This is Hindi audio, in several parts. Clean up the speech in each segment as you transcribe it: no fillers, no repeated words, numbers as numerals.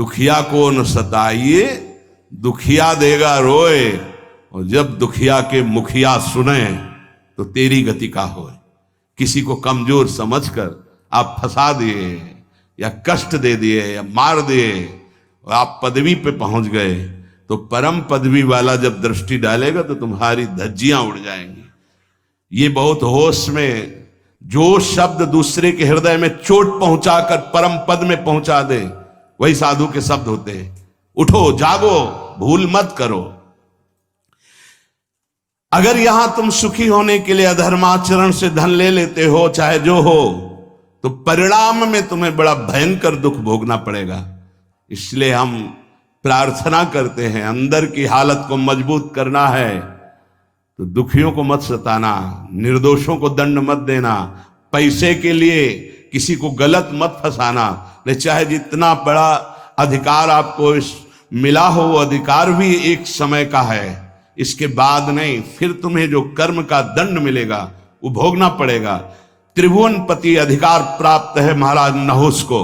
दुखिया को न सताइए, दुखिया देगा रोए, और जब दुखिया के मुखिया सुने तो तेरी गति का होए। किसी को कमजोर समझकर आप फंसा दिए या कष्ट दे दिए या मार दिए और आप पदवी पे पहुंच गए, तो परम पदवी वाला जब दृष्टि डालेगा तो तुम्हारी धज्जियां उड़ जाएंगी। ये बहुत होश में, जो शब्द दूसरे के हृदय में चोट पहुंचाकर परम पद में पहुंचा दे, वही साधु के शब्द होते हैं। उठो, जागो, भूल मत करो। अगर यहां तुम सुखी होने के लिए अधर्माचरण से धन ले लेते हो, चाहे जो हो, तो परिणाम में तुम्हें बड़ा भयंकर दुख भोगना पड़ेगा। इसलिए हम प्रार्थना करते हैं, अंदर की हालत को मजबूत करना है तो दुखियों को मत सताना, निर्दोषों को दंड मत देना, पैसे के लिए किसी को गलत मत फंसाना। नहीं, चाहे जितना बड़ा अधिकार आपको मिला हो, वो अधिकार भी एक समय का है, इसके बाद नहीं। फिर तुम्हें जो कर्म का दंड मिलेगा वो भोगना पड़ेगा। त्रिभुवनपति अधिकार प्राप्त है महाराज नहुस को,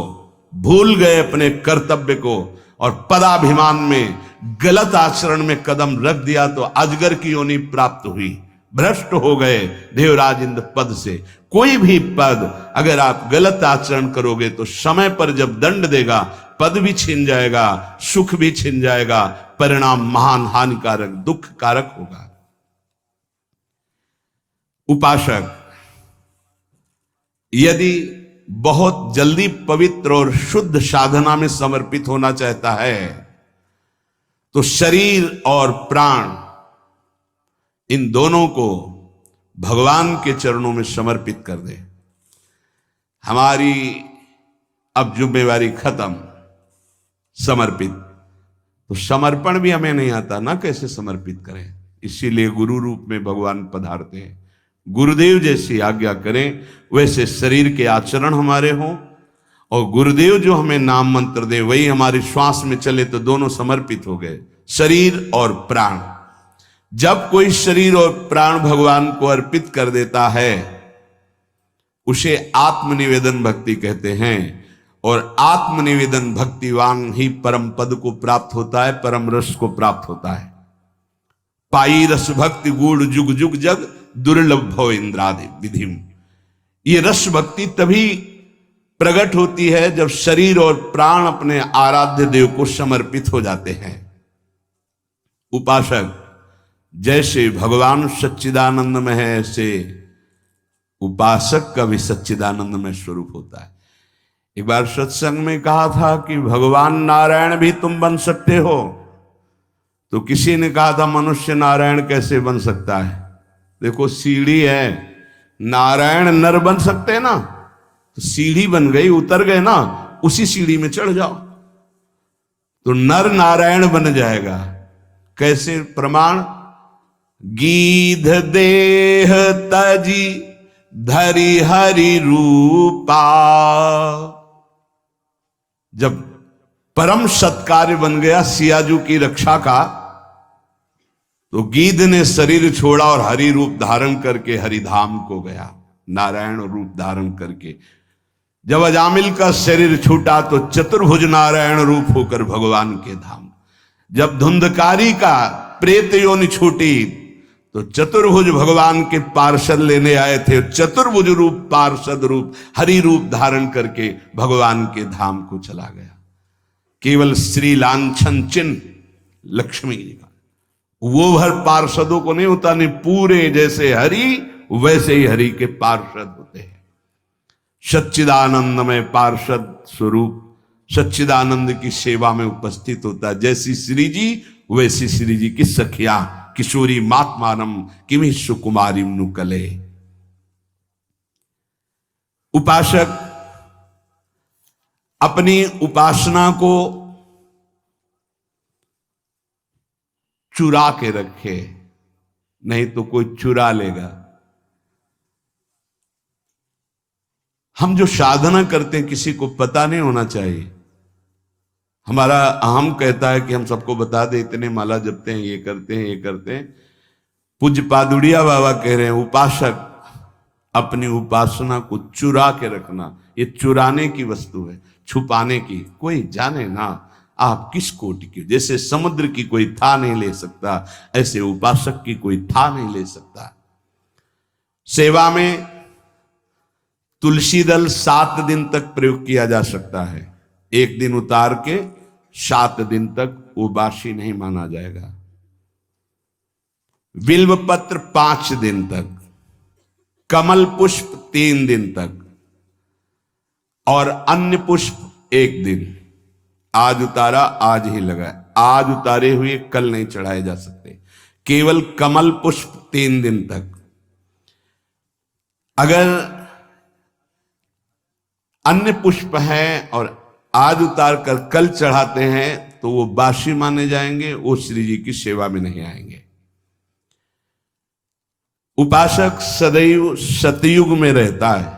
भूल गए अपने कर्तव्य को और पदाभिमान में गलत आचरण में कदम रख दिया तो अजगर की योनि प्राप्त हुई। भ्रष्ट हो गए देवराज इंद्र पद से। कोई भी पद अगर आप गलत आचरण करोगे तो समय पर जब दंड देगा, पद भी छिन जाएगा, सुख भी छिन जाएगा, परिणाम महान हानिकारक दुख कारक होगा। उपासक यदि बहुत जल्दी पवित्र और शुद्ध साधना में समर्पित होना चाहता है तो शरीर और प्राण, इन दोनों को भगवान के चरणों में समर्पित कर दे। हमारी अब जिम्मेवारी खत्म, समर्पित। तो समर्पण भी हमें नहीं आता ना, कैसे समर्पित करें। इसीलिए गुरु रूप में भगवान पधारते हैं। गुरुदेव जैसी आज्ञा करें वैसे शरीर के आचरण हमारे हों, और गुरुदेव जो हमें नाम मंत्र दे वही हमारी श्वास में चले, तो दोनों समर्पित हो गए, शरीर और प्राण। जब कोई शरीर और प्राण भगवान को अर्पित कर देता है उसे आत्मनिवेदन भक्ति कहते हैं, और आत्मनिवेदन भक्तिवान ही परम पद को प्राप्त होता है, परम रस को प्राप्त होता है। पाई रस भक्ति गूढ़ जुग जुग जग, दुर्लभ भव इंद्रादि विधिम। ये रस भक्ति तभी प्रकट होती है जब शरीर और प्राण अपने आराध्य देव को समर्पित हो जाते हैं। उपासक जैसे भगवान सच्चिदानंद में है, ऐसे उपासक का भी सच्चिदानंद में स्वरूप होता है। एक बार सत्संग में कहा था कि भगवान नारायण भी तुम बन सकते हो, तो किसी ने कहा था मनुष्य नारायण कैसे बन सकता है। देखो सीढ़ी है, नारायण नर बन सकते हैं ना, तो सीढ़ी बन गई, उतर गए ना, उसी सीढ़ी में चढ़ जाओ तो नर नारायण बन जाएगा। कैसे प्रमाण? गीध देह तजी धरि हरि रूपा। जब परम सत्कार्य बन गया सियाजू की रक्षा का, तो गीध ने शरीर छोड़ा और हरि रूप धारण करके हरिधाम को गया, नारायण रूप धारण करके। जब अजामिल का शरीर छूटा तो चतुर्भुज नारायण रूप होकर भगवान के धाम। जब धुंधकारी का प्रेत योनि छूटी तो चतुर्भुज भगवान के पार्षद लेने आए थे, चतुर्भुज रूप पार्षद रूप हरि रूप धारण करके भगवान के धाम को चला गया। केवल श्री लांछन चिन्ह लक्ष्मी जी का, वो भर पार्षदों को नहीं होता, नहीं, पूरे जैसे हरि वैसे ही हरि के पार्षद होते हैं। सच्चिदानंद में पार्षद स्वरूप सच्चिदानंद की सेवा में उपस्थित होता है। जैसी श्री जी वैसी श्री जी की सखिया किशोरी मात्मानम किमि सुकुमारी नुकले। उपासक अपनी उपासना को चुरा के रखे, नहीं तो कोई चुरा लेगा। हम जो साधना करते हैं किसी को पता नहीं होना चाहिए। हमारा अहम कहता है कि हम सबको बता दे, इतने माला जपते हैं, ये करते हैं, ये करते हैं। पूज्य पादुड़िया बाबा कह रहे हैं उपासक अपनी उपासना को चुरा के रखना। ये चुराने की वस्तु है, छुपाने की। कोई जाने ना, आप किस कोटि के, जैसे समुद्र की कोई था नहीं ले सकता, ऐसे उपासक की कोई था नहीं ले सकता। सेवा में तुलसी दल 7 दिन तक प्रयोग किया जा सकता है, 1 दिन उतार के 7 दिन तक वो बासी नहीं माना जाएगा। बिल्व पत्र 5 दिन तक, कमल पुष्प 3 दिन तक, और अन्य पुष्प 1 दिन। आज उतारा आज ही लगा, आज उतारे हुए कल नहीं चढ़ाए जा सकते। केवल कमल पुष्प 3 दिन तक। अगर अन्य पुष्प हैं और आज उतार कर कल चढ़ाते हैं तो वो बासी माने जाएंगे, वो श्री जी की सेवा में नहीं आएंगे। उपासक सदैव सतयुग में रहता है।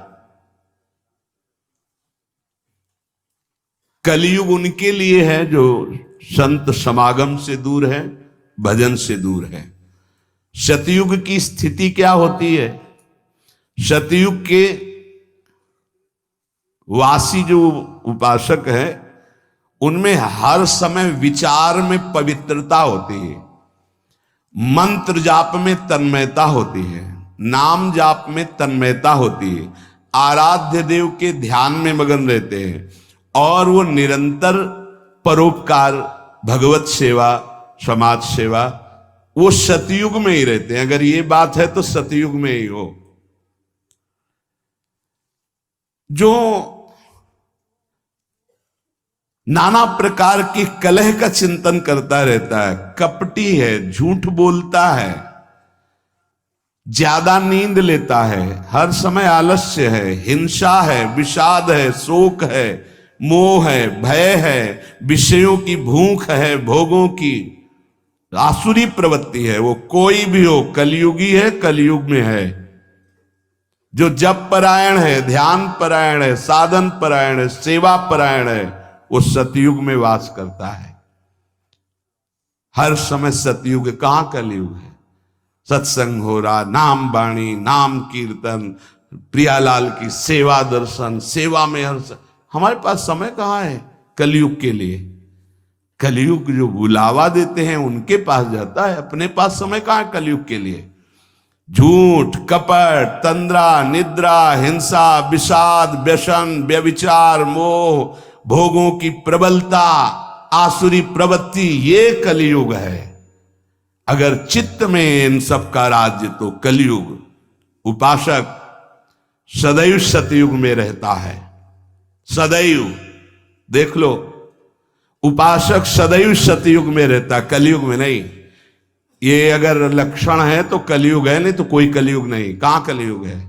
कलयुग उनके लिए है जो संत समागम से दूर है, भजन से दूर है। सतयुग की स्थिति क्या होती है? सतयुग के वासी जो उपासक है उनमें हर समय विचार में पवित्रता होती है, मंत्र जाप में तन्मयता होती है, नाम जाप में तन्मयता होती है, आराध्य देव के ध्यान में मगन रहते हैं, और वो निरंतर परोपकार, भगवत सेवा, समाज सेवा, वो सतयुग में ही रहते हैं। अगर ये बात है तो सतयुग में ही हो। जो नाना प्रकार की कलह का चिंतन करता रहता है, कपटी है, झूठ बोलता है, ज्यादा नींद लेता है, हर समय आलस्य है, हिंसा है, विषाद है, शोक है, मोह है, भय है, विषयों की भूख है, भोगों की आसुरी प्रवृत्ति है, वो कोई भी हो कलयुगी है, कलयुग में है। जो जप परायण है, ध्यान परायण है, साधन परायण है, सेवा परायण है, वो सतयुग में वास करता है। हर समय सतयुग, कहां कलयुग है? सत्संग हो रहा, नाम वाणी, नाम कीर्तन, प्रियालाल की सेवा दर्शन, सेवा में हर हमारे पास समय कहां है कलयुग के लिए? कलयुग जो बुलावा देते हैं उनके पास जाता है, अपने पास समय कहां है कलयुग के लिए? झूठ, कपट, तंद्रा, निद्रा, हिंसा, विषाद, व्यसन, व्यभिचार, मोह, भोगों की प्रबलता, आसुरी प्रवृत्ति, ये कलयुग है। अगर चित्त में इन सब का राज्य तो कलयुग। उपासक सदैव सतयुग में रहता है, सदैव। देख लो, उपासक सदैव सतयुग में रहता, कलयुग में नहीं। ये अगर लक्षण है तो कलयुग है, नहीं तो कोई कलयुग नहीं। कहां कलयुग है?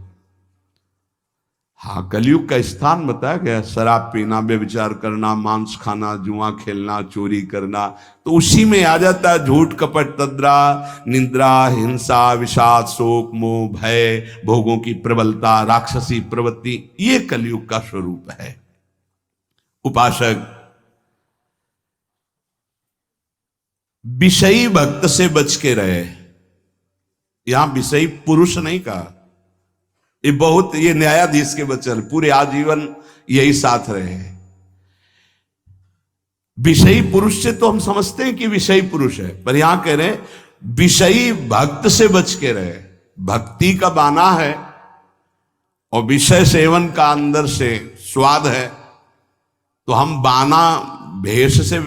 हाँ, कलयुग का स्थान बताया गया, शराब पीना, व्यभिचार करना, मांस खाना, जुआ खेलना, चोरी करना, तो उसी में आ जाता है झूठ, कपट, तंद्रा, निंद्रा, हिंसा, विषाद, शोक, मोह, भय, भोगों की प्रबलता, राक्षसी प्रवृत्ति, ये कलयुग का स्वरूप है। उपासक विषयी भक्त से बच के रहे। यहां विषयी पुरुष नहीं कहा, ये बहुत, ये न्यायाधीश के वचन, पूरे आजीवन यही साथ रहे। विषयी पुरुष से तो हम समझते हैं कि विषयी पुरुष है, पर यहां कह रहे हैं विषयी भक्त से बच के रहे। भक्ति का बाना है और विषय सेवन का अंदर से स्वाद है, तो हम बाना भेष से,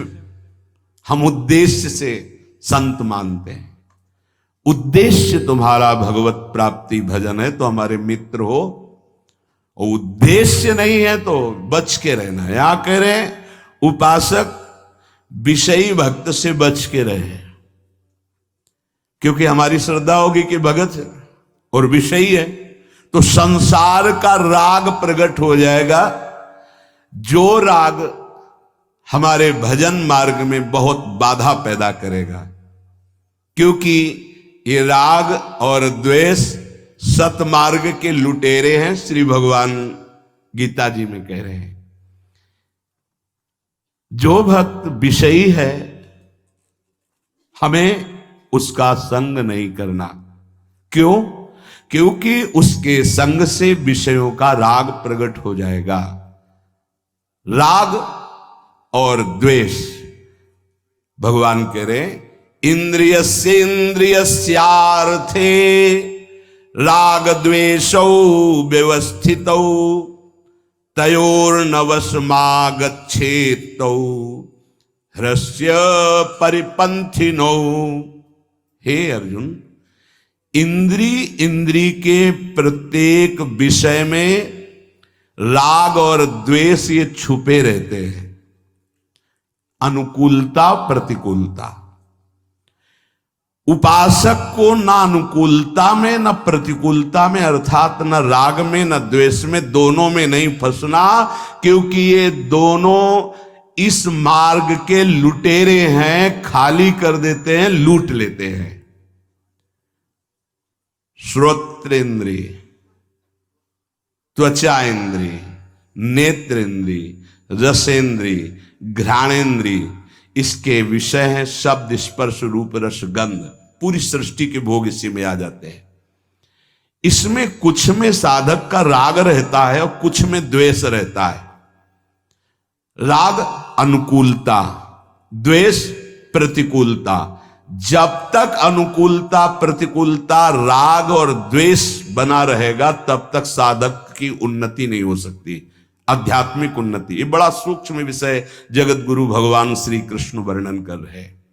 हम उद्देश्य से संत मानते हैं। उद्देश्य तुम्हारा भगवत प्राप्ति भजन है तो हमारे मित्र हो, और उद्देश्य नहीं है तो बच के रहना। यहां कह रहे हैं उपासक विषयी भक्त से बच के रहे, क्योंकि हमारी श्रद्धा होगी कि भगत है और विषयी है तो संसार का राग प्रकट हो जाएगा, जो राग हमारे भजन मार्ग में बहुत बाधा पैदा करेगा। क्योंकि ये राग और द्वेष सतमार्ग के लुटेरे हैं, श्री भगवान गीता जी में कह रहे हैं। जो भक्त विषयी है हमें उसका संग नहीं करना। क्यों? क्योंकि उसके संग से विषयों का राग प्रकट हो जाएगा। राग और द्वेष भगवान कह रहे इंद्रियस्यार्थे राग द्वेषौ व्यवस्थितौ तयोर्नवशमागच्छेतौ हृस्य परिपंथिनौ। हे अर्जुन, इंद्री के प्रत्येक विषय में राग और द्वेष ये छुपे रहते हैं। अनुकूलता प्रतिकूलता, उपासक को ना अनुकूलता में न प्रतिकूलता में, अर्थात न राग में न द्वेष में, दोनों में नहीं फंसना, क्योंकि ये दोनों इस मार्ग के लुटेरे हैं, खाली कर देते हैं, लूट लेते हैं। श्रोत्रेंद्रिय, त्वचा इंद्रिय, नेत्र इंद्रिय, रसेंद्रिय, घ्राणेन्द्रिय, इसके विषय हैं शब्द स्पर्श रूप रस गंध। पूरी सृष्टि के भोग इसी में आ जाते हैं। इसमें कुछ में साधक का राग रहता है और कुछ में द्वेष रहता है। राग अनुकूलता, द्वेष प्रतिकूलता। जब तक अनुकूलता प्रतिकूलता राग और द्वेष बना रहेगा तब तक साधक की उन्नति नहीं हो सकती, आध्यात्मिक उन्नति। ये बड़ा सूक्ष्म विषय जगत गुरु भगवान श्री कृष्ण वर्णन कर रहे हैं।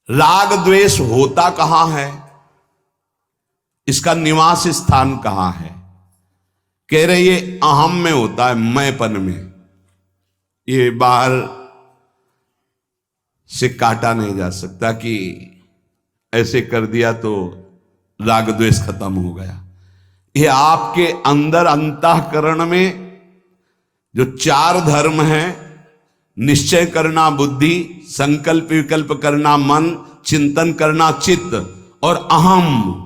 राग द्वेष होता कहां है, इसका निवास स्थान कहां है? कह रहे ये अहम में होता है, मैंपन में। ये बाहर से काटा नहीं जा सकता कि ऐसे कर दिया तो राग द्वेष खत्म हो गया। ये आपके अंदर अंतःकरण में जो चार धर्म हैं, निश्चय करना बुद्धि, संकल्प विकल्प करना मन, चिंतन करना चित्त, और अहम,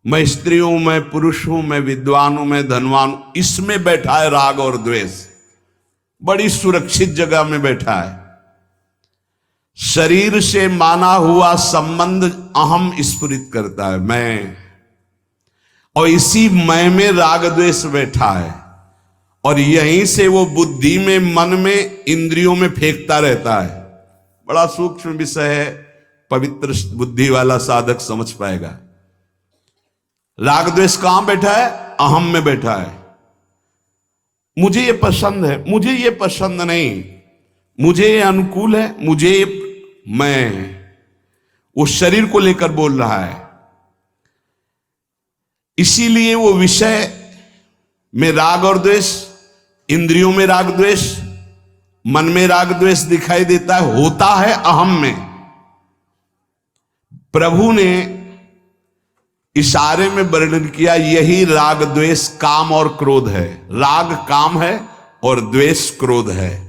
मैं स्त्री हूं, मैं पुरुष हूं, मैं विद्वान हूं, मैं धनवान हूं, इसमें बैठा है राग और द्वेष। बड़ी सुरक्षित जगह में बैठा है। शरीर से माना हुआ संबंध अहम स्फुरित करता है, मैं, और इसी मैं में राग द्वेष बैठा है, और यहीं से वो बुद्धि में, मन में, इंद्रियों में फेंकता रहता है। बड़ा सूक्ष्म विषय है, पवित्र बुद्धि वाला साधक समझ पाएगा। राग द्वेष कहां बैठा है? अहम में बैठा है। मुझे ये पसंद है, मुझे ये पसंद नहीं, मुझे ये अनुकूल है, मुझे ये, मैं, वो शरीर को लेकर बोल रहा है। इसीलिए वो विषय में राग और द्वेष, इंद्रियों में राग द्वेष, मन में राग द्वेष दिखाई देता है, होता है अहम में। प्रभु ने इशारे में वर्णन किया, यही राग द्वेष काम और क्रोध है। राग काम है और द्वेष क्रोध है।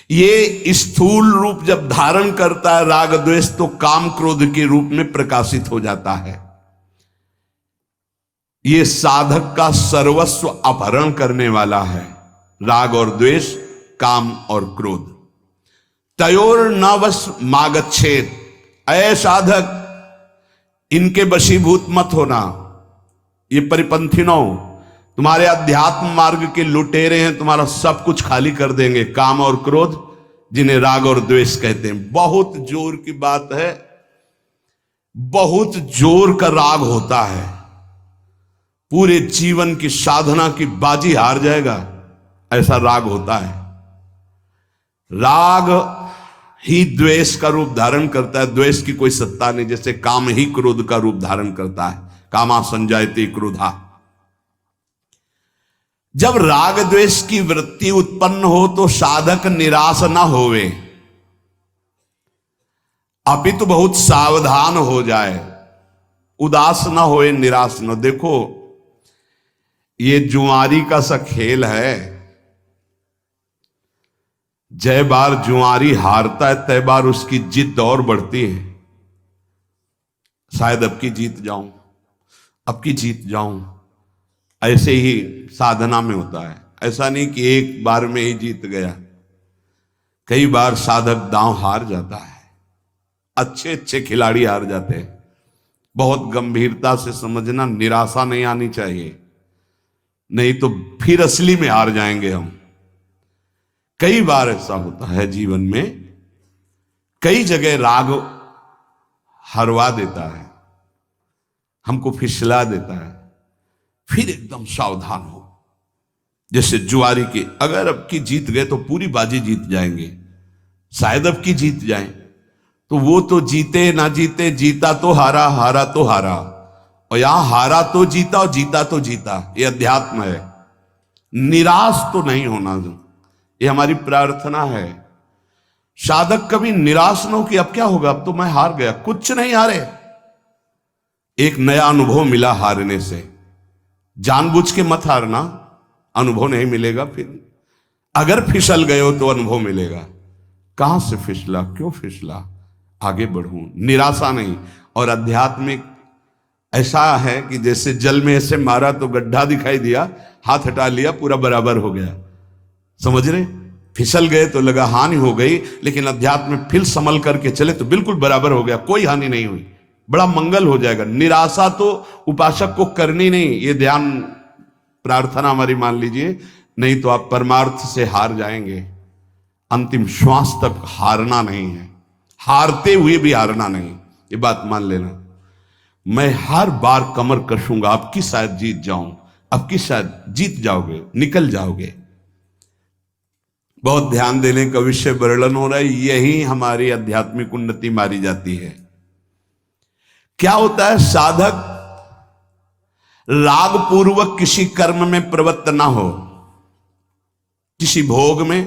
ये स्थूल रूप जब धारण करता है राग द्वेष, तो काम क्रोध के रूप में प्रकाशित हो जाता है। ये साधक का सर्वस्व अपहरण करने वाला है, राग और द्वेष, काम और क्रोध। तयोर न वश मागच्छेद, ऐ साधक इनके वशीभूत मत होना। ये परिपंथिनों, तुम्हारे अध्यात्म मार्ग के लुटेरे हैं, तुम्हारा सब कुछ खाली कर देंगे। काम और क्रोध, जिन्हें राग और द्वेष कहते हैं। बहुत जोर की बात है, बहुत जोर का राग होता है, पूरे जीवन की साधना की बाजी हार जाएगा, ऐसा राग होता है। राग ही द्वेष का रूप धारण करता है, द्वेष की कोई सत्ता नहीं। जैसे काम ही क्रोध का रूप धारण करता है, कामा संजायते क्रोधा। जब राग द्वेष की वृत्ति उत्पन्न हो तो साधक निराश ना होवे, अपितु बहुत सावधान हो जाए, उदास ना होए, निराश न। देखो ये जुआरी का सा खेल है, जय बार जुआरी हारता है तय बार उसकी जिद और बढ़ती है। शायद अब की जीत जाऊं, अब की जीत जाऊं। ऐसे ही साधना में होता है। ऐसा नहीं कि एक बार में ही जीत गया, कई बार साधक दांव हार जाता है, अच्छे अच्छे खिलाड़ी हार जाते हैं। बहुत गंभीरता से समझना, निराशा नहीं आनी चाहिए, नहीं तो फिर असली में हार जाएंगे हम। कई बार ऐसा होता है जीवन में, कई जगह राग हरवा देता है, हमको फिसला देता है, फिर एकदम सावधान हो। जैसे जुआरी के, अगर अब की जीत गए तो पूरी बाजी जीत जाएंगे, शायद अब की जीत जाएं, तो वो तो जीते ना जीते, जीता तो हारा, हारा तो हारा, और यहां हारा तो जीता और जीता तो जीता। ये अध्यात्म है। निराश तो नहीं होना, ये हमारी प्रार्थना है। साधक कभी निराश न हो कि अब क्या होगा, अब तो मैं हार गया। कुछ नहीं हारे, एक नया अनुभव मिला हारने से। जानबूझ के मत हारना, अनुभव नहीं मिलेगा। फिर अगर फिसल गए हो तो अनुभव मिलेगा। कहां से फिसला, क्यों फिसला, आगे बढ़ूं, निराशा नहीं। और आध्यात्मिक ऐसा है कि जैसे जल में ऐसे मारा तो गड्ढा दिखाई दिया, हाथ हटा लिया, पूरा बराबर हो गया। समझ रहे, फिसल गए तो लगा हानि हो गई, लेकिन अध्यात्म में फिर संभल करके चले तो बिल्कुल बराबर हो गया, कोई हानि नहीं हुई, बड़ा मंगल हो जाएगा। निराशा तो उपासक को करनी नहीं, ये ध्यान प्रार्थना हमारी मान लीजिए, नहीं तो आप परमार्थ से हार जाएंगे। अंतिम श्वास तक हारना नहीं है, हारते हुए भी हारना नहीं, ये बात मान लेना। मैं हर बार कमर कसूंगा, अब की शायद जीत जाऊं, अब की शायद जीत जाओगे, निकल जाओगे। बहुत ध्यान देने का विषय वर्णन हो रहा है, यही हमारी आध्यात्मिक उन्नति मारी जाती है। क्या होता है, साधक राग पूर्वक किसी कर्म में प्रवृत्त ना हो, किसी भोग में,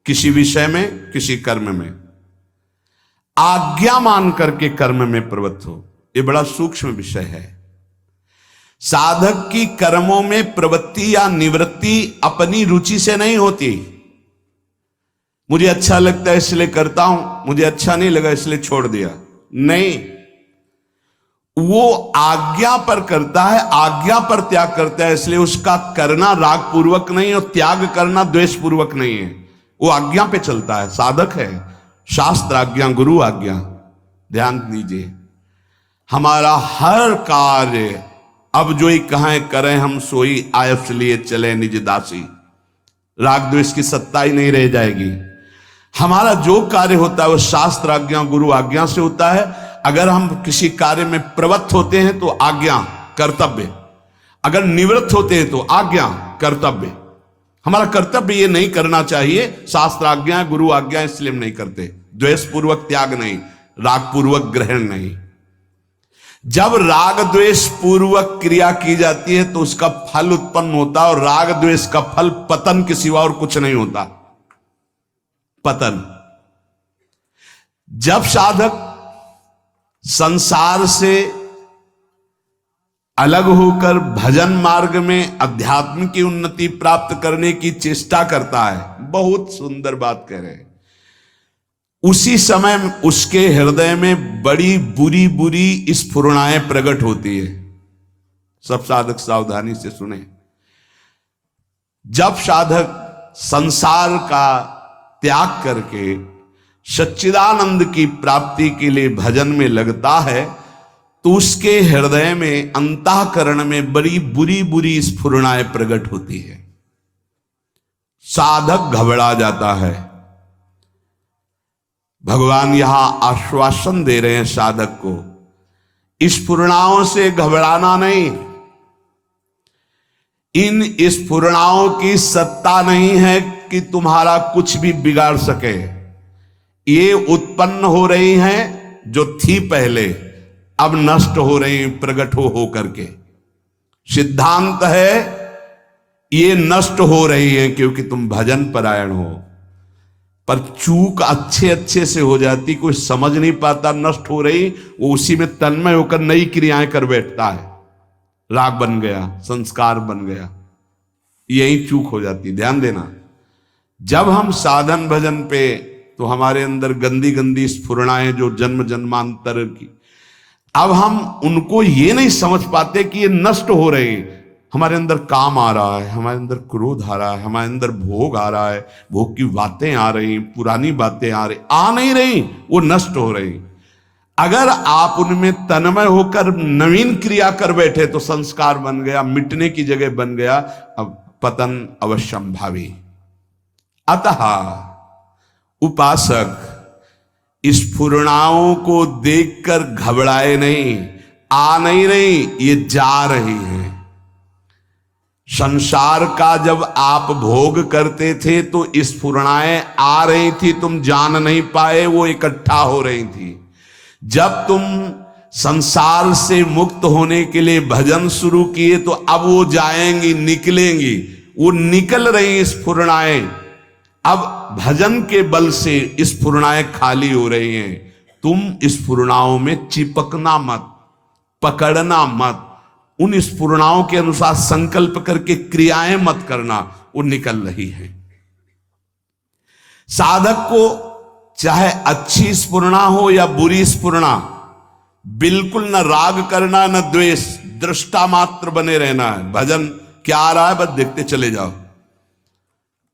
किसी विषय में, किसी कर्म में, आज्ञा मान करके कर्म में प्रवृत्त हो। यह बड़ा सूक्ष्म विषय है। साधक की कर्मों में प्रवृत्ति या निवृत्ति अपनी रुचि से नहीं होती। मुझे अच्छा लगता है इसलिए करता हूं, मुझे अच्छा नहीं लगा इसलिए छोड़ दिया, नहीं। वो आज्ञा पर करता है, आज्ञा पर त्याग करता है, इसलिए उसका करना राग पूर्वक नहीं और त्याग करना द्वेष पूर्वक नहीं है। वो आज्ञा पे चलता है, साधक है। शास्त्र आज्ञा, गुरु आज्ञा। ध्यान दीजिए, हमारा हर कार्य अब जो ही कहें करें, हम सोई आयस लिए चले निज दासी। राग द्वेष की सत्ता ही नहीं रह जाएगी। हमारा जो कार्य होता है वो शास्त्र आज्ञा, गुरु आज्ञा से होता है। अगर हम किसी कार्य में प्रवृत्त होते हैं तो आज्ञा, कर्तव्य। अगर निवृत्त होते हैं तो आज्ञा, कर्तव्य। हमारा कर्तव्य ये नहीं करना चाहिए, शास्त्र आज्ञा, गुरु आज्ञा, इसलिए हम नहीं करते। द्वेष पूर्वक त्याग नहीं, राग पूर्वक ग्रहण नहीं। जब राग द्वेष पूर्वक क्रिया की जाती है तो उसका फल उत्पन्न होता है, और राग द्वेष का फल पतन के सिवा और कुछ नहीं होता, पतन। जब साधक संसार से अलग होकर भजन मार्ग में अध्यात्म की उन्नति प्राप्त करने की चेष्टा करता है, बहुत सुंदर बात कह रहे हैं, उसी समय उसके हृदय में बड़ी बुरी बुरी स्फुरणाएं प्रकट होती है। सब साधक सावधानी से सुने। जब साधक संसार का त्याग करके सच्चिदानंद की प्राप्ति के लिए भजन में लगता है तो उसके हृदय में, अंतःकरण में बड़ी बुरी बुरी स्फुरणाएं प्रकट होती है। साधक घबरा जाता है। भगवान यहां आश्वासन दे रहे हैं साधक को, स्फुरणाओं से घबराना नहीं। इन स्फुरणाओं की सत्ता नहीं है कि तुम्हारा कुछ भी बिगाड़ सके। ये उत्पन्न हो रही हैं, जो थी पहले अब नष्ट हो रही, प्रकट हो करके। सिद्धांत है ये नष्ट हो रही है क्योंकि तुम भजन परायण हो। पर चूक अच्छे अच्छे से हो जाती, कोई समझ नहीं पाता नष्ट हो रही, वो उसी में तन्मय होकर नई क्रियाएं कर बैठता है। राग बन गया, संस्कार बन गया, यही चूक हो जाती। ध्यान देना, जब हम साधन भजन पे, तो हमारे अंदर गंदी गंदी स्फुरणाएं जो जन्म जन्मांतर की, अब हम उनको ये नहीं समझ पाते कि ये नष्ट हो रही। हमारे अंदर काम आ रहा है, हमारे अंदर क्रोध आ रहा है, हमारे अंदर भोग आ रहा है, भोग की बातें आ रही, पुरानी बातें आ रही, आ नहीं रही, वो नष्ट हो रही। अगर आप उनमें तन्मय होकर नवीन क्रिया कर बैठे तो संस्कार बन गया, मिटने की जगह बन गया। अब पतन अवश्यंभावी। अतः उपासक स्फुरणाओं को देखकर घबराए नहीं, आ नहीं रही, ये जा रही हैं। संसार का जब आप भोग करते थे तो स्फुरणाएं आ रही थी, तुम जान नहीं पाए, वो इकट्ठा हो रही थी। जब तुम संसार से मुक्त होने के लिए भजन शुरू किए तो अब वो जाएंगी, निकलेंगी, वो निकल रही स्फुरणाएं। अब भजन के बल से स्फुरणाएं खाली हो रही हैं। तुम स्फुरणाओं में चिपकना मत, पकड़ना मत, उन स्फुरणाओं के अनुसार संकल्प करके क्रियाएं मत करना, वो निकल रही है। साधक को चाहे अच्छी स्फुरणा हो या बुरी स्फुरणा, बिल्कुल न राग करना न द्वेष, दृष्टा मात्र बने रहना है। भजन क्या आ रहा है बस देखते चले जाओ।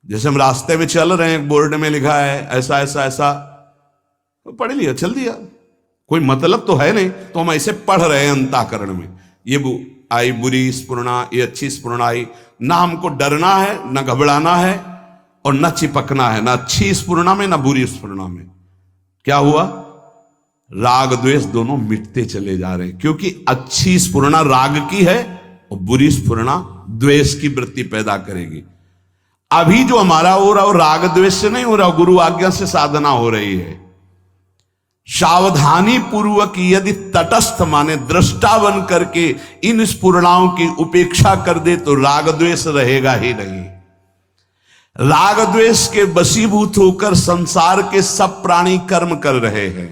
जैसे हम रास्ते में चल रहे हैं, बोर्ड में लिखा है ऐसा ऐसा ऐसा, तो पढ़ लिया, चल दिया, कोई मतलब तो है नहीं, तो हम ऐसे पढ़ रहे हैं अंतःकरण में। ये आई बुरी स्फुरणा, ये अच्छी स्फुरणा आई, ना हमको डरना है, ना घबराना है, और न चिपकना है, ना अच्छी स्फुरणा में ना बुरी स्फुरणा में। क्या हुआ? राग द्वेष दोनों मिटते चले जा रहे हैं, क्योंकि अच्छी स्फुरणा राग की है और बुरी स्फुरणा द्वेष की वृत्ति पैदा करेगी। अभी जो हमारा हो रहा है वो राग द्वेष से नहीं हो रहा, गुरु आज्ञा से साधना हो रही है। सावधानी पूर्वक यदि तटस्थ माने दृष्टा बन करके इन स्फुरणाओं की उपेक्षा कर दे तो राग द्वेष रहेगा ही नहीं। राग द्वेष के वशीभूत होकर संसार के सब प्राणी कर्म कर रहे हैं।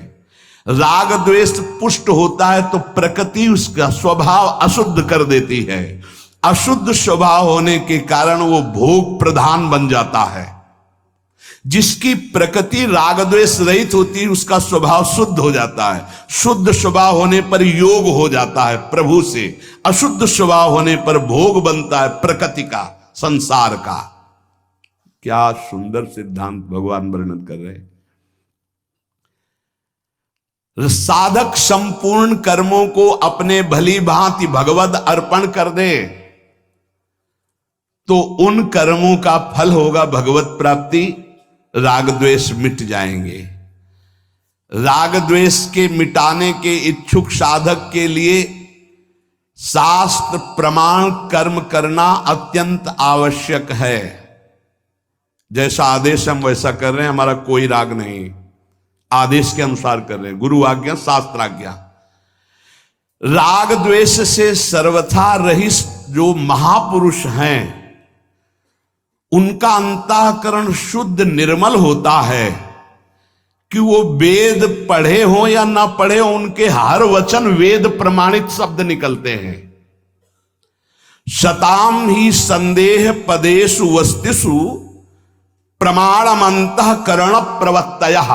राग द्वेष पुष्ट होता है तो प्रकृति उसका स्वभाव अशुद्ध कर देती है। अशुद्ध स्वभाव होने के कारण वो भोग प्रधान बन जाता है। जिसकी प्रकृति राग द्वेष रहित होती है उसका स्वभाव शुद्ध हो जाता है। शुद्ध स्वभाव होने पर योग हो जाता है प्रभु से। अशुद्ध स्वभाव होने पर भोग बनता है प्रकृति का, संसार का। क्या सुंदर सिद्धांत भगवान वर्णन कर रहे हैं। साधक संपूर्ण कर्मों को अपने भली भांति भगवद अर्पण कर दे तो उन कर्मों का फल होगा भगवत प्राप्ति। राग द्वेष मिट जाएंगे। राग द्वेष के मिटाने के इच्छुक साधक के लिए शास्त्र प्रमाण कर्म करना अत्यंत आवश्यक है। जैसा आदेश हम वैसा कर रहे हैं, हमारा कोई राग नहीं, आदेश के अनुसार कर रहे हैं, गुरु आज्ञा शास्त्र आज्ञा। राग द्वेष से सर्वथा रहित जो महापुरुष हैं उनका अंतःकरण शुद्ध निर्मल होता है कि वो वेद पढ़े हो या ना पढ़े हो, उनके हर वचन वेद प्रमाणित शब्द निकलते हैं। शताम ही संदेह पदेषु वस्तिषु प्रमाणम अंतःकरण प्रवत्तयः।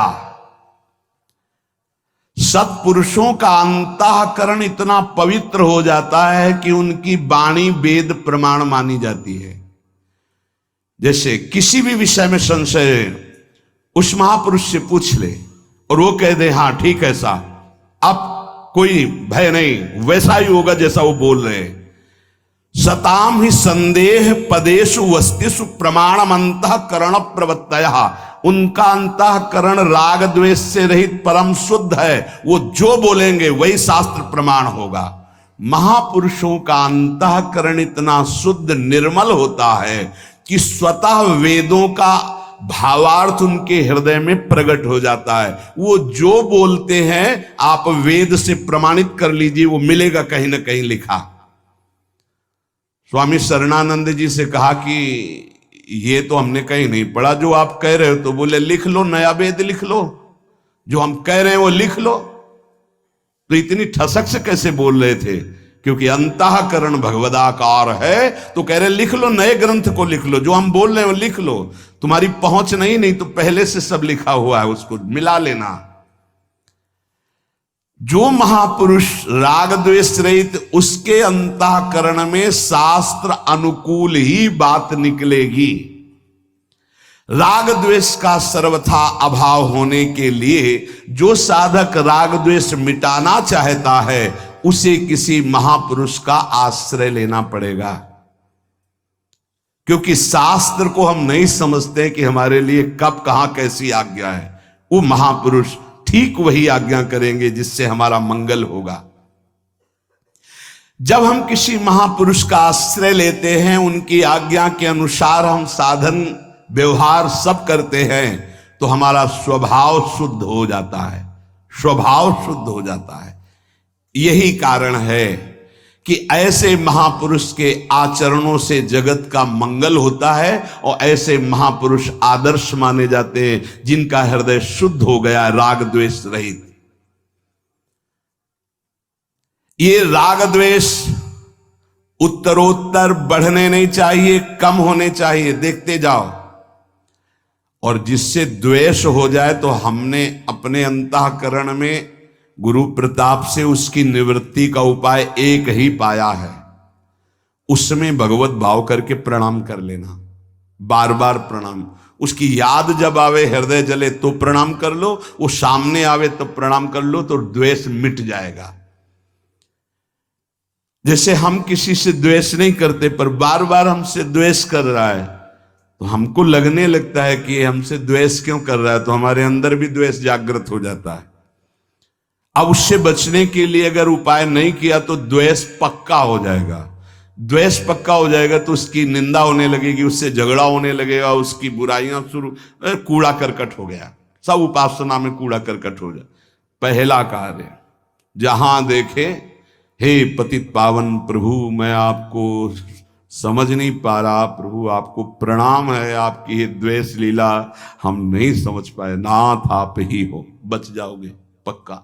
सत्पुरुषों का अंतःकरण इतना पवित्र हो जाता है कि उनकी वाणी वेद प्रमाण मानी जाती है। जैसे किसी भी विषय में संशय उस महापुरुष से पूछ ले और वो कह दे हाँ ठीक है साहब, अब कोई भय नहीं, वैसा ही होगा जैसा वो बोल रहे हैं। सताम ही संदेह पदेषु वस्तिषु प्रमाणम अंतःकरण प्रवत्तयः। उनका अंतःकरण राग द्वेष से रहित परम शुद्ध है। वो जो बोलेंगे वही शास्त्र प्रमाण होगा। महापुरुषों का अंतःकरण इतना शुद्ध निर्मल होता है कि स्वतः वेदों का भावार्थ उनके हृदय में प्रकट हो जाता है। वो जो बोलते हैं आप वेद से प्रमाणित कर लीजिए, वो मिलेगा कहीं ना कहीं लिखा। स्वामी शरणानंद जी से कहा कि ये तो हमने कहीं नहीं पढ़ा जो आप कह रहे हो, तो बोले लिख लो, नया वेद लिख लो, जो हम कह रहे हैं वो लिख लो। तो इतनी ठसक से कैसे बोल रहे थे? क्योंकि अंतःकरण भगवदाकार है, तो कह रहे लिख लो, नए ग्रंथ को लिख लो, जो हम बोल रहे हैं वो लिख लो। तुम्हारी पहुंच नहीं तो पहले से सब लिखा हुआ है, उसको मिला लेना। जो महापुरुष राग द्वेष रहित, उसके अंतःकरण में शास्त्र अनुकूल ही बात निकलेगी। राग द्वेष का सर्वथा अभाव होने के लिए जो साधक राग द्वेष मिटाना चाहता है उसे किसी महापुरुष का आश्रय लेना पड़ेगा। क्योंकि शास्त्र को हम नहीं समझते कि हमारे लिए कब कहां कैसी आज्ञा है। वो महापुरुष ठीक वही आज्ञा करेंगे जिससे हमारा मंगल होगा। जब हम किसी महापुरुष का आश्रय लेते हैं, उनकी आज्ञा के अनुसार हम साधन व्यवहार सब करते हैं, तो हमारा स्वभाव शुद्ध हो जाता है, स्वभाव शुद्ध हो जाता है। यही कारण है कि ऐसे महापुरुष के आचरणों से जगत का मंगल होता है और ऐसे महापुरुष आदर्श माने जाते हैं जिनका हृदय शुद्ध हो गया, राग द्वेष रहित। ये राग द्वेष उत्तरोत्तर बढ़ने नहीं चाहिए, कम होने चाहिए, देखते जाओ। और जिससे द्वेष हो जाए तो हमने अपने अंतःकरण में गुरु प्रताप से उसकी निवृत्ति का उपाय एक ही पाया है, उसमें भगवत भाव करके प्रणाम कर लेना, बार बार प्रणाम। उसकी याद जब आवे, हृदय जले तो प्रणाम कर लो, वो सामने आवे तो प्रणाम कर लो, तो द्वेष मिट जाएगा। जैसे हम किसी से द्वेष नहीं करते, पर बार बार हमसे द्वेष कर रहा है, तो हमको लगने लगता है कि हमसे द्वेष क्यों कर रहा है, तो हमारे अंदर भी द्वेष जागृत हो जाता है। अब उससे बचने के लिए अगर उपाय नहीं किया तो द्वेष पक्का हो जाएगा। द्वेष पक्का हो जाएगा तो उसकी निंदा होने लगेगी, उससे झगड़ा होने लगेगा, उसकी बुराइयां शुरू, कूड़ा करकट हो गया, सब उपासना में कूड़ा करकट हो जाए। पहला कार्य, जहां देखे हे पतित पावन प्रभु, मैं आपको समझ नहीं पा रहा, प्रभु आपको प्रणाम है, आपकी ये द्वेष लीला हम नहीं समझ पाए, नाथ आप ही हो, बच जाओगे पक्का।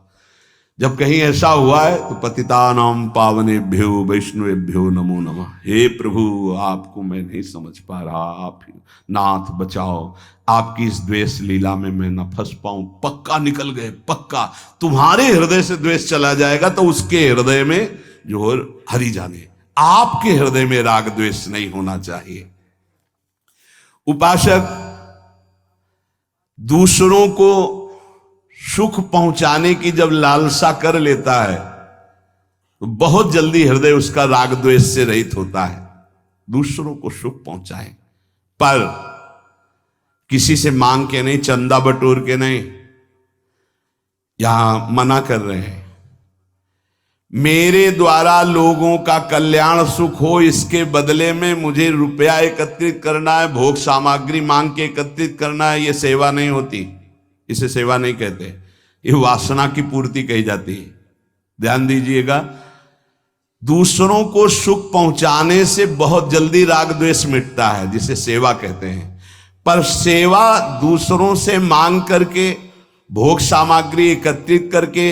जब कहीं ऐसा हुआ है तो पतितानाम पावनेभ्यो वैष्णवेभ्यो नमो नमः, हे प्रभु आपको मैं नहीं समझ पा रहा, आप नाथ बचाओ, आपकी इस द्वेष लीला में मैं न फंस पाऊं, पक्का निकल गए, पक्का। तुम्हारे हृदय से द्वेष चला जाएगा तो उसके हृदय में जो हरि जाने, आपके हृदय में राग द्वेष नहीं होना चाहिए। उपासक दूसरों को सुख पहुंचाने की जब लालसा कर लेता है तो बहुत जल्दी हृदय उसका राग द्वेष से रहित होता है। दूसरों को सुख पहुंचाए, पर किसी से मांग के नहीं, चंदा बटोर के नहीं। यहां मना कर रहे हैं, मेरे द्वारा लोगों का कल्याण सुख हो, इसके बदले में मुझे रुपया एकत्रित करना है, भोग सामग्री मांग के एकत्रित करना है, यह सेवा नहीं होती। इसे सेवा नहीं कहते, ये वासना की पूर्ति कही जाती है। ध्यान दीजिएगा, दूसरों को सुख पहुंचाने से बहुत जल्दी राग द्वेष मिटता है, जिसे सेवा कहते हैं। पर सेवा दूसरों से मांग करके, भोग सामग्री एकत्रित करके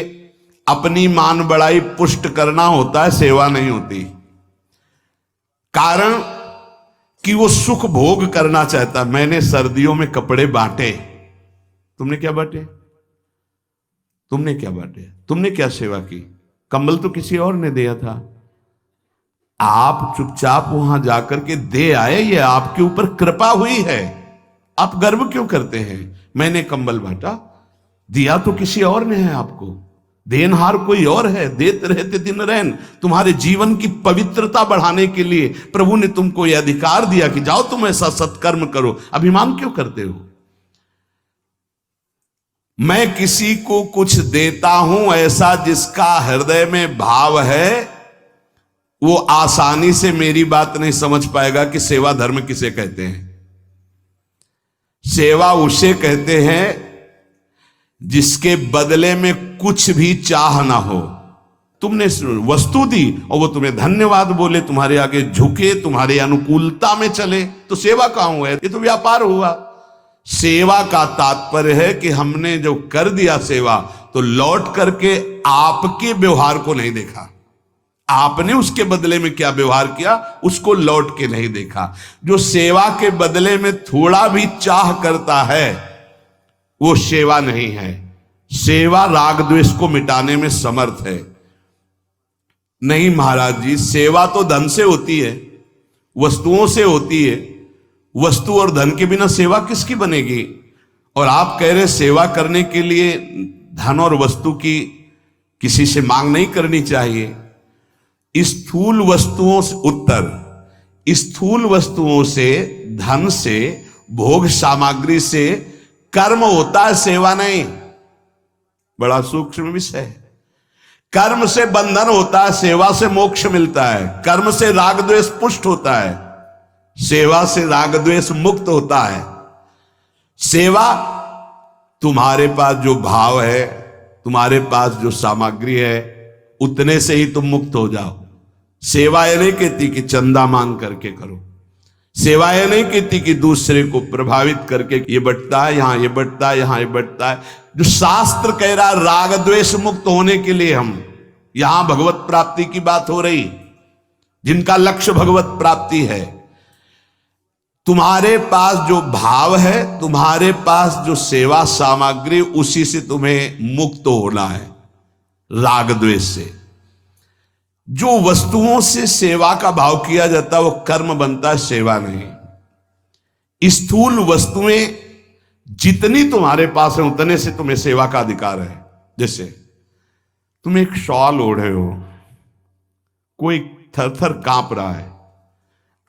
अपनी मान बढ़ाई पुष्ट करना होता है, सेवा नहीं होती। कारण कि वो सुख भोग करना चाहता। मैंने सर्दियों में कपड़े बांटे, तुमने क्या बांटे? तुमने क्या बांटे? तुमने क्या सेवा की? कंबल तो किसी और ने दिया था, आप चुपचाप वहां जाकर के दे आए, ये आपके ऊपर कृपा हुई है। आप गर्व क्यों करते हैं? मैंने कंबल बांटा, दिया तो किसी और ने है आपको, देनहार कोई और है। देते रहते दिन रैन, तुम्हारे जीवन की पवित्रता बढ़ाने के लिए प्रभु ने तुमको यह अधिकार दिया कि जाओ तुम ऐसा सत्कर्म करो। अभिमान क्यों करते हो? मैं किसी को कुछ देता हूं ऐसा जिसका हृदय में भाव है, वो आसानी से मेरी बात नहीं समझ पाएगा कि सेवा धर्म किसे कहते हैं। सेवा उसे कहते हैं जिसके बदले में कुछ भी चाह ना हो। तुमने वस्तु दी और वो तुम्हें धन्यवाद बोले, तुम्हारे आगे झुके, तुम्हारे अनुकूलता में चले, तो सेवा कहां हुआ? ये तो व्यापार हुआ। सेवा का तात्पर्य है कि हमने जो कर दिया सेवा, तो लौट करके आपके व्यवहार को नहीं देखा, आपने उसके बदले में क्या व्यवहार किया उसको लौट के नहीं देखा। जो सेवा के बदले में थोड़ा भी चाह करता है वो सेवा नहीं है। सेवा राग द्वेष को मिटाने में समर्थ है। नहीं महाराज जी, सेवा तो धन से होती है, वस्तुओं से होती है। वस्तु और धन के बिना सेवा किसकी बनेगी? और आप कह रहे सेवा करने के लिए धन और वस्तु की किसी से मांग नहीं करनी चाहिए। स्थूल वस्तुओं से उत्तर, स्थूल वस्तुओं से, धन से, भोग सामग्री से कर्म होता है, सेवा नहीं। बड़ा सूक्ष्म विषय है। कर्म से बंधन होता है, सेवा से मोक्ष मिलता है। कर्म से राग द्वेष पुष्ट होता है, सेवा से राग द्वेष मुक्त होता है। सेवा, तुम्हारे पास जो भाव है, तुम्हारे पास जो सामग्री है, उतने से ही तुम मुक्त हो जाओ। सेवा ये नहीं कहती कि चंदा मांग करके करो। सेवा ये नहीं कहती कि दूसरे को प्रभावित करके ये बंटता है, यहां ये बंटता है, यहां ये बंटता है। जो शास्त्र कह रहा है राग द्वेष मुक्त होने के लिए, हम यहां भगवत प्राप्ति की बात हो रही, जिनका लक्ष्य भगवत प्राप्ति है। तुम्हारे पास जो भाव है, तुम्हारे पास जो सेवा सामग्री, उसी से तुम्हें मुक्त होना है राग द्वेष से। जो वस्तुओं से सेवा का भाव किया जाता है वो कर्म बनता है, सेवा नहीं। स्थूल वस्तुएं जितनी तुम्हारे पास है उतने से तुम्हें सेवा का अधिकार है। जैसे तुम एक शॉल ओढ़े हो, कोई थर थर कांप रहा है,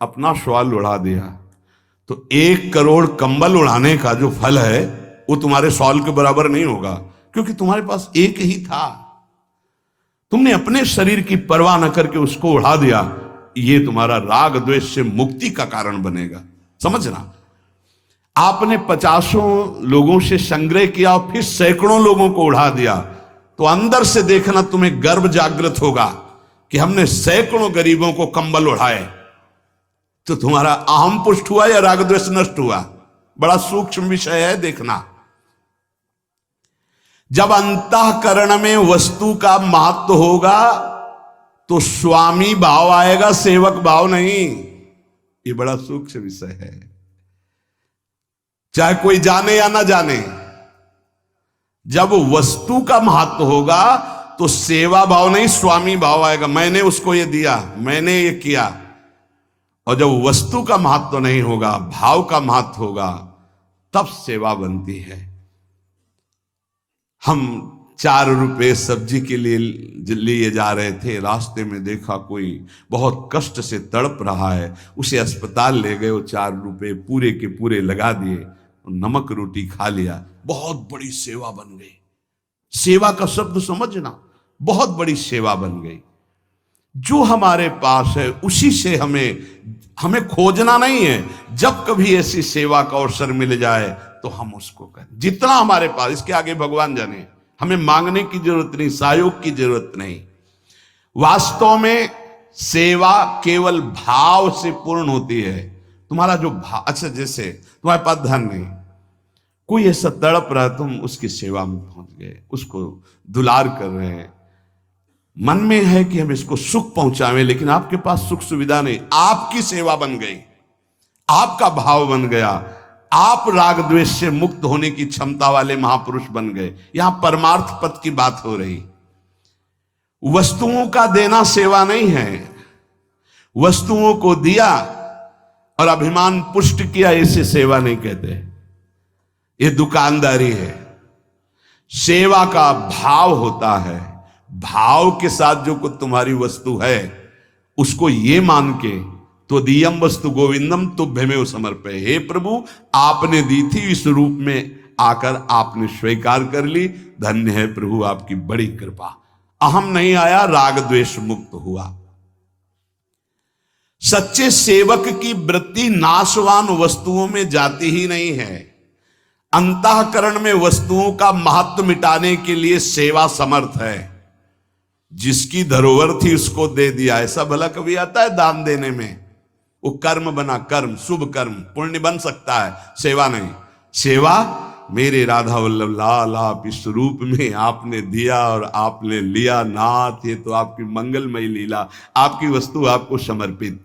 अपना शॉल उड़ा दिया, तो 1 करोड़ कंबल उड़ाने का जो फल है वो तुम्हारे शॉल के बराबर नहीं होगा, क्योंकि तुम्हारे पास एक ही था। तुमने अपने शरीर की परवाह न करके उसको उड़ा दिया। ये तुम्हारा राग द्वेष से मुक्ति का कारण बनेगा। समझना, आपने 50 लोगों से संग्रह किया और फिर सैकड़ों लोगों को उड़ा दिया, तो अंदर से देखना तुम्हें गर्व जागृत होगा कि हमने सैकड़ों गरीबों को कंबल उड़ाए। तो तुम्हारा अहम पुष्ट हुआ या राग द्वेष नष्ट हुआ? बड़ा सूक्ष्म विषय है, देखना। जब अंतःकरण में वस्तु का महत्व होगा तो स्वामी भाव आएगा, सेवक भाव नहीं। ये बड़ा सूक्ष्म विषय है, चाहे कोई जाने या ना जाने। जब वस्तु का महत्व होगा तो सेवा भाव नहीं, स्वामी भाव आएगा। मैंने उसको ये दिया, मैंने ये किया। और जब वस्तु का महत्व नहीं होगा, भाव का महत्व होगा, तब सेवा बनती है। हम 4 रुपए सब्जी के लिए जा रहे थे, रास्ते में देखा कोई बहुत कष्ट से तड़प रहा है, उसे अस्पताल ले गए। वो 4 रुपए पूरे के पूरे लगा दिए, नमक रोटी खा लिया। बहुत बड़ी सेवा बन गई। सेवा का शब्द समझना, बहुत बड़ी सेवा बन गई। जो हमारे पास है उसी से हमें खोजना नहीं है। जब कभी ऐसी सेवा का अवसर मिल जाए तो हम उसको करें, जितना हमारे पास। इसके आगे भगवान जाने, हमें मांगने की जरूरत नहीं, सहयोग की जरूरत नहीं। वास्तव में सेवा केवल भाव से पूर्ण होती है। तुम्हारा जो भाव, अच्छा जैसे तुम्हारे पास धन नहीं, कोई ऐसा तड़प रहा है, तुम उसकी सेवा में पहुंच गए, उसको दुलार कर रहे हैं, मन में है कि हम इसको सुख पहुंचावें, लेकिन आपके पास सुख सुविधा नहीं, आपकी सेवा बन गई, आपका भाव बन गया, आप राग द्वेष से मुक्त होने की क्षमता वाले महापुरुष बन गए। यहां परमार्थ पद की बात हो रही। वस्तुओं का देना सेवा नहीं है। वस्तुओं को दिया और अभिमान पुष्ट किया, इसे सेवा नहीं कहते, ये दुकानदारी है। सेवा का भाव होता है। भाव के साथ जो कुछ तुम्हारी वस्तु है उसको ये मान के, तो दियम वस्तु गोविंदम तुभ्यमेव समर्पय। हे प्रभु, आपने दी थी, इस रूप में आकर आपने स्वीकार कर ली। धन्य है प्रभु, आपकी बड़ी कृपा। अहम नहीं आया, राग द्वेष मुक्त हुआ। सच्चे सेवक की वृत्ति नाशवान वस्तुओं में जाती ही नहीं है। अंतःकरण में वस्तुओं का महत्व मिटाने के लिए सेवा समर्थ है। जिसकी धरोहर थी उसको दे दिया। ऐसा भला कभी आता है दान देने में? वो कर्म बना, कर्म, शुभ कर्म, पुण्य बन सकता है, सेवा नहीं। सेवा मेरे राधा वल्लभ लाल, आप इस रूप में आपने दिया और आपने लिया नाथ, ये तो आपकी मंगलमयी लीला, आपकी वस्तु आपको समर्पित।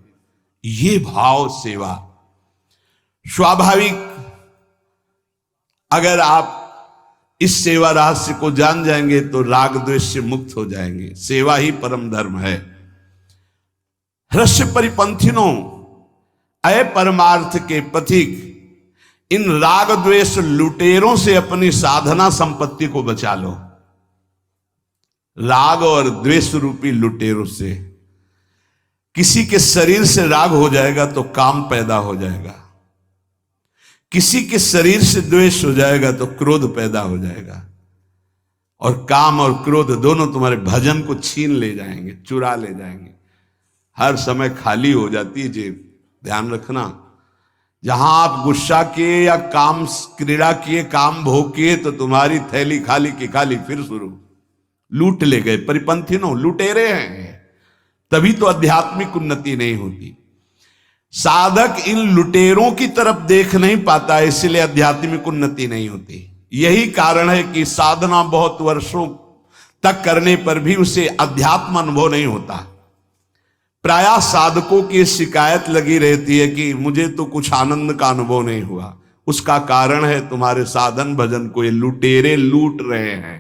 ये भाव सेवा स्वाभाविक। अगर आप इस सेवा रहस्य को जान जाएंगे तो राग द्वेष से मुक्त हो जाएंगे। सेवा ही परम धर्म है। हृष्य परिपंथिनों, अय परमार्थ के पथिक, इन राग द्वेष लुटेरों से अपनी साधना संपत्ति को बचा लो। राग और द्वेष रूपी लुटेरों से। किसी के शरीर से राग हो जाएगा तो काम पैदा हो जाएगा, किसी के शरीर से द्वेष हो जाएगा तो क्रोध पैदा हो जाएगा, और काम और क्रोध दोनों तुम्हारे भजन को छीन ले जाएंगे, चुरा ले जाएंगे। हर समय खाली हो जाती है जेब, ध्यान रखना। जहां आप गुस्सा किए या काम क्रीड़ा किए, काम भोग किए, तो तुम्हारी थैली खाली की खाली फिर शुरू। लूट ले गए, परिपंथी नो लुटेरे हैं, तभी तो आध्यात्मिक उन्नति नहीं होती। साधक इन लुटेरों की तरफ देख नहीं पाता, इसलिए आध्यात्मिक उन्नति नहीं होती। यही कारण है कि साधना बहुत वर्षों तक करने पर भी उसे अध्यात्म अनुभव नहीं होता। प्रायः साधकों की शिकायत लगी रहती है कि मुझे तो कुछ आनंद का अनुभव नहीं हुआ। उसका कारण है तुम्हारे साधन भजन को ये लुटेरे लूट रहे हैं।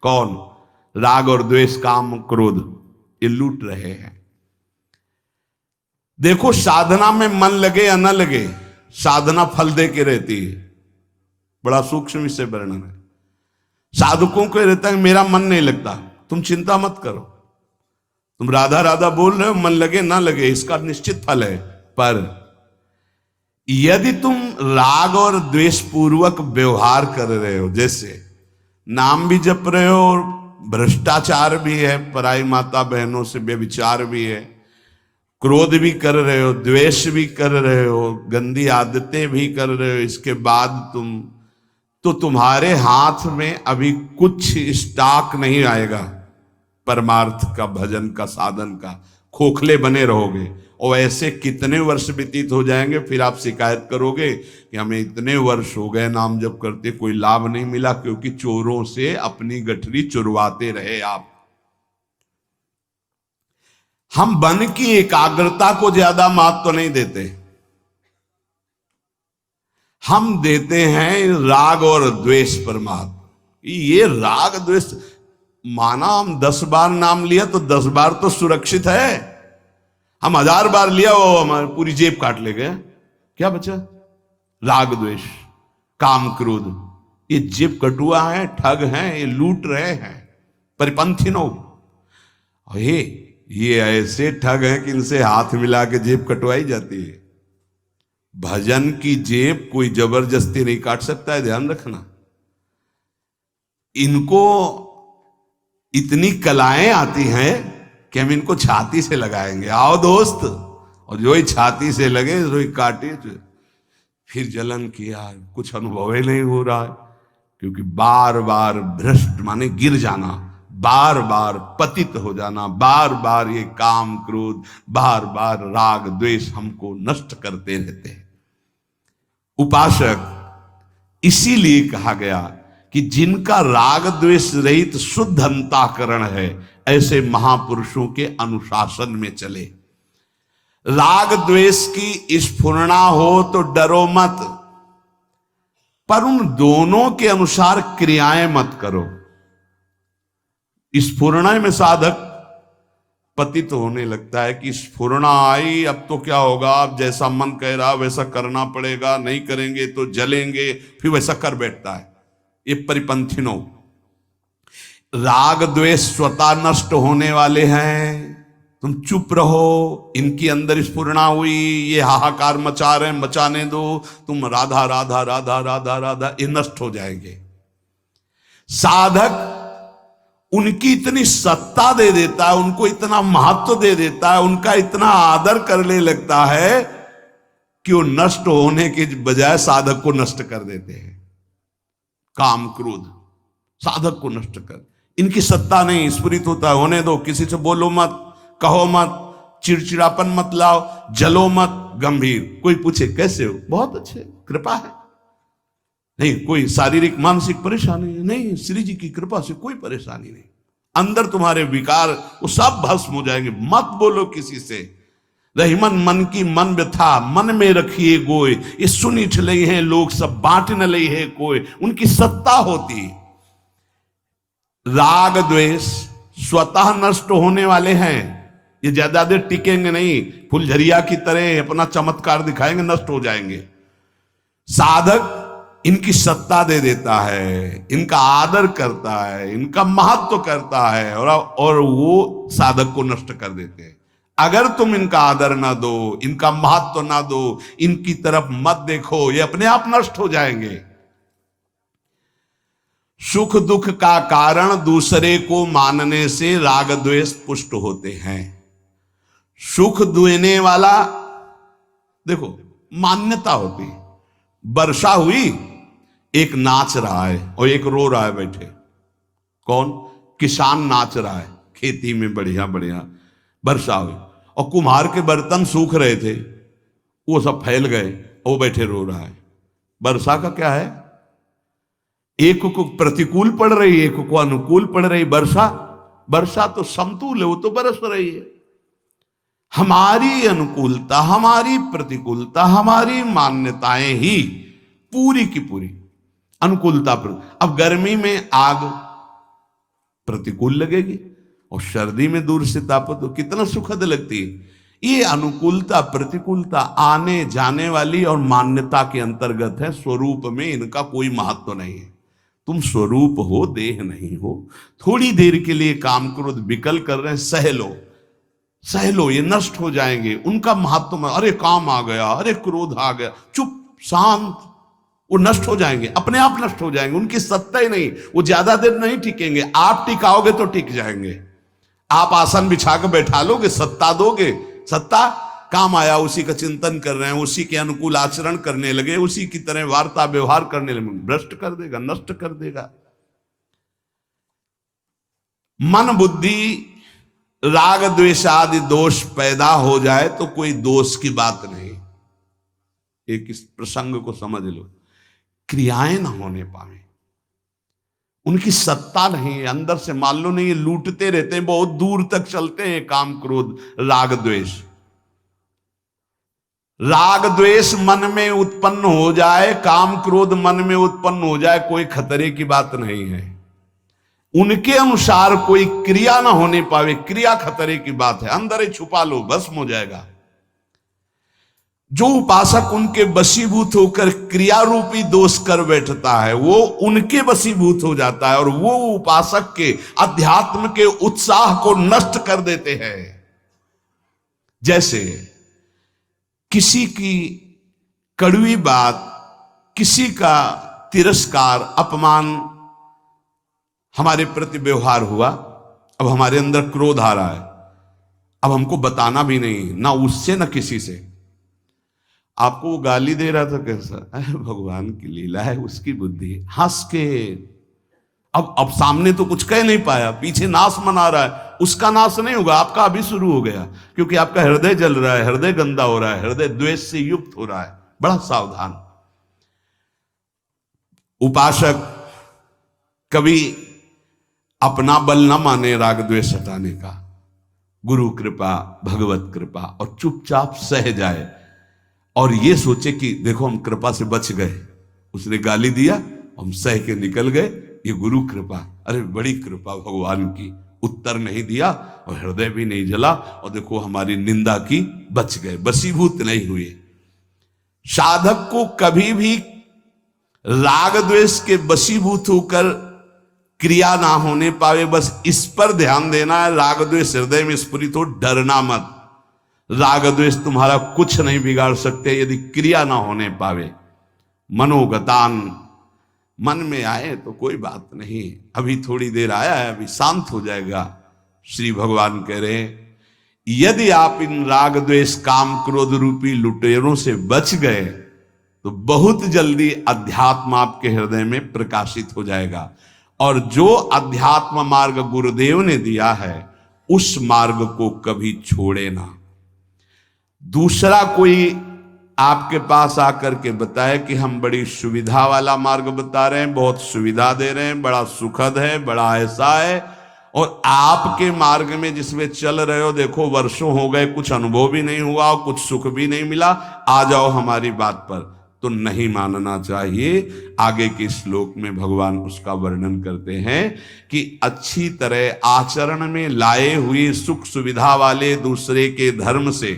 कौन? राग और द्वेष, काम, क्रोध, ये लूट रहे हैं। देखो, साधना में मन लगे या न लगे, साधना फल दे के रहती है। बड़ा सूक्ष्म विषय वर्णन है। साधकों को रहता है मेरा मन नहीं लगता, तुम चिंता मत करो, तुम राधा राधा बोल रहे हो, मन लगे ना लगे इसका निश्चित फल है। पर यदि तुम राग और द्वेष पूर्वक व्यवहार कर रहे हो, जैसे नाम भी जप रहे हो और भ्रष्टाचार भी है, पराई माता बहनों से व्यभिचार भी है, क्रोध भी कर रहे हो, द्वेष भी कर रहे हो, गंदी आदतें भी कर रहे हो, इसके बाद तुम्हारे हाथ में अभी कुछ स्टॉक नहीं आएगा परमार्थ का, भजन का, साधन का। खोखले बने रहोगे और ऐसे कितने वर्ष व्यतीत हो जाएंगे, फिर आप शिकायत करोगे कि हमें इतने वर्ष हो गए नाम जप करते, कोई लाभ नहीं मिला, क्योंकि चोरों से अपनी गठरी चुरवाते रहे आप। हम मन की एकाग्रता को ज्यादा महत्व नहीं देते, हम देते हैं राग और द्वेष पर महत्व। ये राग द्वेष, माना हम 10 बार नाम लिया तो 10 बार तो सुरक्षित है, हम 1000 बार लिया वो हमारी पूरी जेब काट ले गया, क्या बचा? राग द्वेष, काम, क्रोध, ये जेब कटुआ है, ठग हैं, ये लूट रहे हैं, परिपंथी नो। ये ऐसे ठग हैं कि इनसे हाथ मिला के जेब कटवाई जाती है। भजन की जेब कोई जबरदस्ती नहीं काट सकता है, ध्यान रखना। इनको इतनी कलाएं आती हैं कि हम इनको छाती से लगाएंगे, आओ दोस्त, और जो ही छाती से लगे जो ही काटे, फिर जलन किया, कुछ अनुभव ही नहीं हो रहा है, क्योंकि बार बार भ्रष्ट माने गिर जाना, बार बार पतित हो जाना, बार बार ये काम, क्रोध, बार बार राग द्वेष हमको नष्ट करते रहते हैं। उपासक, इसीलिए कहा गया कि जिनका राग द्वेष रहित शुद्ध अंतःकरण है, ऐसे महापुरुषों के अनुशासन में चले। राग द्वेष की स्फुरणा हो तो डरो मत, पर उन दोनों के अनुसार क्रियाएं मत करो। स्फुरणा में साधक पतित होने लगता है कि स्फुरणा आई, अब तो क्या होगा, अब जैसा मन कह रहा वैसा करना पड़ेगा, नहीं करेंगे तो जलेंगे, फिर वैसा कर बैठता है। ये परिपंथिनो, राग द्वेष स्वतः नष्ट होने वाले हैं, तुम चुप रहो। इनकी अंदर स्फुरणा हुई, ये हाहाकार मचा रहे हैं, मचाने दो, तुम राधा राधा राधा राधा राधा, ये नष्ट हो जाएंगे। साधक उनकी इतनी सत्ता दे देता है, उनको इतना महत्व दे देता है, उनका इतना आदर करने लगता है कि वो नष्ट होने के बजाय साधक को नष्ट कर देते हैं। काम, क्रोध, साधक को नष्ट कर, इनकी सत्ता नहीं स्फुरित होता है, होने दो, किसी से बोलो मत, कहो मत, चिड़चिड़ापन मत लाओ, जलो मत, गंभीर। कोई पूछे कैसे हो, बहुत अच्छे, कृपा है, नहीं कोई शारीरिक मानसिक परेशानी नहीं, श्री जी की कृपा से कोई परेशानी नहीं। अंदर तुम्हारे विकार वो सब भस्म हो जाएंगे, मत बोलो किसी से। रहीमन मन की मन व्यथा, मन में रखिए गोय, ये सुन इठ लई है लोग सब, बांट न लई है कोई, उनकी सत्ता होती। राग द्वेष स्वतः नष्ट होने वाले हैं, ये ज्यादा देर टिकेंगे नहीं, फुलझरिया की तरह अपना चमत्कार दिखाएंगे, नष्ट हो जाएंगे। साधक इनकी सत्ता दे देता है, इनका आदर करता है, इनका महत्व करता है, और वो साधक को नष्ट कर देते हैं। अगर तुम इनका आदर ना दो, इनका महत्व ना दो, इनकी तरफ मत देखो, ये अपने आप नष्ट हो जाएंगे। सुख दुख का कारण दूसरे को मानने से राग द्वेष पुष्ट होते हैं। सुख देने वाला, देखो, मान्यता होती है। वर्षा हुई, एक नाच रहा है और एक रो रहा है बैठे। कौन? किसान नाच रहा है खेती में, बढ़िया बढ़िया वर्षा हुई, और कुम्हार के बर्तन सूख रहे थे, वो सब फैल गए, वो बैठे रो रहा है। वर्षा का क्या है? एक को प्रतिकूल पड़ रही, एक को अनुकूल पड़ रही। वर्षा तो समतुल है, वो तो बरस रही है। हमारी अनुकूलता, हमारी प्रतिकूलता, हमारी मान्यताएं ही पूरी की पूरी अनुकूलता पर। अब गर्मी में आग प्रतिकूल लगेगी और सर्दी में दूर से तापो तो कितना सुखद लगती है। ये अनुकूलता प्रतिकूलता आने जाने वाली और मान्यता के अंतर्गत है। स्वरूप में इनका कोई महत्व नहीं है। तुम स्वरूप हो, देह नहीं हो। थोड़ी देर के लिए काम क्रोध विकल कर रहे हैं, सह लो, ये नष्ट हो जाएंगे। उनका महत्व में, अरे काम आ गया, अरे क्रोध आ गया, चुप शांत, वो नष्ट हो जाएंगे, अपने आप नष्ट हो जाएंगे। उनकी सत्ता ही नहीं, वो ज्यादा देर नहीं टिकेंगे। आप टिकाओगे तो टिक जाएंगे। आप आसन बिछा कर बैठा लोगे, सत्ता दोगे, सत्ता काम आया, उसी का चिंतन कर रहे हैं, उसी के अनुकूल आचरण करने लगे, उसी की तरह वार्ता व्यवहार करने लगे, भ्रष्ट कर देगा, नष्ट कर देगा। मन बुद्धि राग द्वेष आदि दोष पैदा हो जाए तो कोई दोष की बात नहीं। एक इस प्रसंग को समझ लो, क्रियाएं ना होने पाए, उनकी सत्ता नहीं, अंदर से मान लो नहीं, लूटते रहते हैं, बहुत दूर तक चलते हैं। काम क्रोध राग द्वेष, राग द्वेष मन में उत्पन्न हो जाए, काम क्रोध मन में उत्पन्न हो जाए, कोई खतरे की बात नहीं है। उनके अनुसार कोई क्रिया ना होने पावे, क्रिया खतरे की बात है। अंदर ही छुपा लो, भस्म हो जाएगा। जो उपासक उनके वशीभूत होकर क्रिया रूपी दोष कर बैठता है, वो उनके वशीभूत हो जाता है और वो उपासक के अध्यात्म के उत्साह को नष्ट कर देते हैं। जैसे किसी की कड़वी बात, किसी का तिरस्कार, अपमान हमारे प्रति व्यवहार हुआ, अब हमारे अंदर क्रोध आ रहा है, अब हमको बताना भी नहीं, ना उससे ना किसी से। आपको वो गाली दे रहा था, कैसा, अरे भगवान की लीला है, उसकी बुद्धि, हंस के। अब सामने तो कुछ कह नहीं पाया, पीछे नाश मना रहा है। उसका नाश नहीं होगा, आपका अभी शुरू हो गया, क्योंकि आपका हृदय जल रहा है, हृदय गंदा हो रहा है, हृदय द्वेष से युक्त हो रहा है। बड़ा सावधान। उपासक कभी अपना बल न माने राग द्वेष हटाने का, गुरु कृपा, भगवत कृपा, और चुपचाप सह जाए और ये सोचे कि देखो हम कृपा से बच गए। उसने गाली दिया, हम सह के निकल गए, ये गुरु कृपा, अरे बड़ी कृपा भगवान की। उत्तर नहीं दिया और हृदय भी नहीं जला, और देखो हमारी निंदा की, बच गए, वशीभूत नहीं हुए। साधक को कभी भी राग द्वेष के वशीभूत होकर क्रिया ना होने पावे, बस इस पर ध्यान देना है। राग द्वेष हृदय में स्फुरित हो, डरना मत। राग द्वेष तुम्हारा कुछ नहीं बिगाड़ सकते यदि क्रिया ना होने पावे। मनोगतान, मन में आए तो कोई बात नहीं, अभी थोड़ी देर आया है, अभी शांत हो जाएगा। श्री भगवान कह रहे हैं, यदि आप इन राग द्वेष काम क्रोध रूपी लुटेरों से बच गए तो बहुत जल्दी अध्यात्म आपके हृदय में प्रकाशित हो जाएगा। और जो अध्यात्म मार्ग गुरुदेव ने दिया है, उस मार्ग को कभी छोड़े ना। दूसरा कोई आपके पास आकर के बताए कि हम बड़ी सुविधा वाला मार्ग बता रहे हैं, बहुत सुविधा दे रहे हैं, बड़ा सुखद है, बड़ा ऐसा है, और आपके मार्ग में जिसमें चल रहे हो, देखो वर्षों हो गए, कुछ अनुभव भी नहीं हुआ और कुछ सुख भी नहीं मिला, आ जाओ हमारी बात पर, तो नहीं मानना चाहिए। आगे के श्लोक में भगवान उसका वर्णन करते हैं कि अच्छी तरह आचरण में लाए हुए सुख सुविधा वाले दूसरे के धर्म से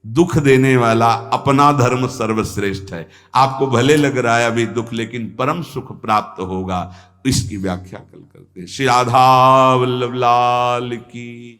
दुख देने वाला अपना धर्म सर्वश्रेष्ठ है। आपको भले लग रहा है अभी दुख, लेकिन परम सुख प्राप्त होगा। इसकी व्याख्या कल करते हैं। श्री राधा वल्लभ लाल की।